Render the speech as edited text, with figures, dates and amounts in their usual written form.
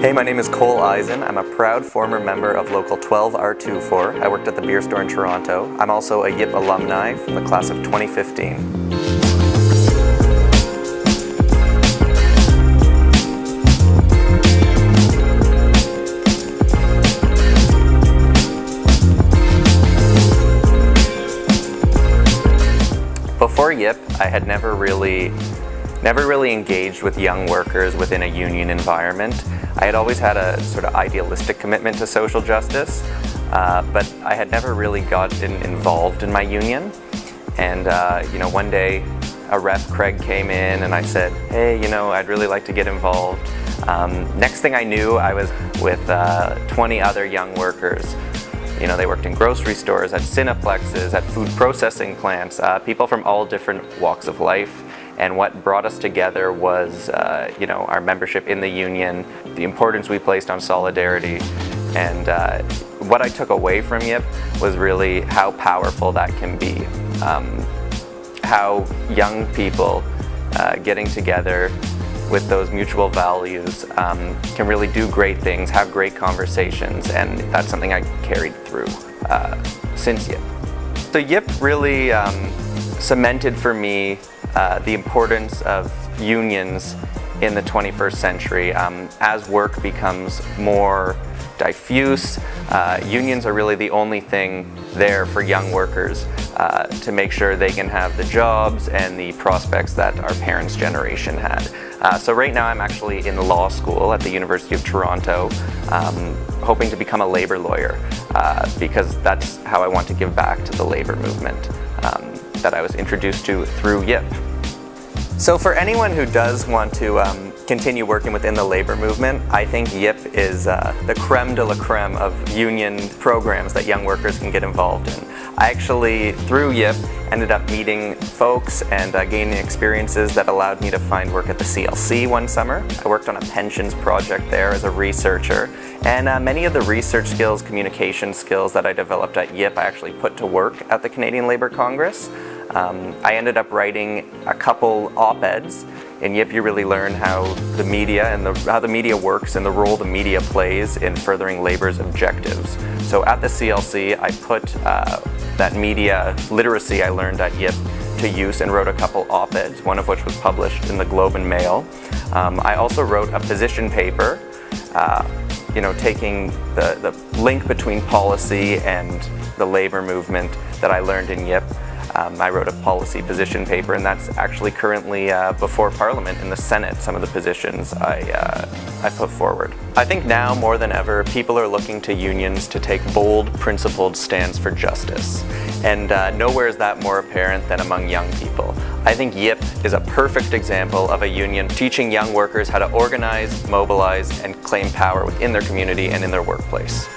Hey, my name is Cole Eisen. I'm a proud former member of Local 12R24. I worked at the beer store in Toronto. I'm also a YIP alumni from the class of 2015. Before YIP, I had never really engaged with young workers within a union environment. I had always had a sort of idealistic commitment to social justice, but I had never really gotten involved in my union. And one day a rep, Craig, came in and I said, hey, I'd really like to get involved. Next thing I knew, I was with 20 other young workers. They worked in grocery stores, at Cineplexes, at food processing plants, people from all different walks of life. And what brought us together was, our membership in the union, the importance we placed on solidarity. And what I took away from YIP was really how powerful that can be. How young people getting together with those mutual values can really do great things, have great conversations, and that's something I carried through since YIP. So YIP really cemented for me the importance of unions in the 21st century. As work becomes more diffuse, unions are really the only thing there for young workers to make sure they can have the jobs and the prospects that our parents' generation had. So right now I'm actually in law school at the University of Toronto, hoping to become a labor lawyer because that's how I want to give back to the labor movement that I was introduced to through YIP. So for anyone who does want to continue working within the labor movement, I think YIP is the creme de la creme of union programs that young workers can get involved in. I actually, through YIP, ended up meeting folks and gaining experiences that allowed me to find work at the CLC one summer. I worked on a pensions project there as a researcher, and many of the research skills, communication skills that I developed at YIP I actually put to work at the Canadian Labour Congress. I ended up writing a couple op-eds. In YIP, you really learn how the media works and the role the media plays in furthering labor's objectives. So at the CLC, I put that media literacy I learned at YIP to use and wrote a couple op-eds, one of which was published in the Globe and Mail. I also wrote a position paper, taking the link between policy and the labor movement that I learned in YIP. I wrote a policy position paper, and that's actually currently before Parliament in the Senate, some of the positions I put forward. I think now more than ever, people are looking to unions to take bold, principled stands for justice. And nowhere is that more apparent than among young people. I think YIP is a perfect example of a union teaching young workers how to organize, mobilize, and claim power within their community and in their workplace.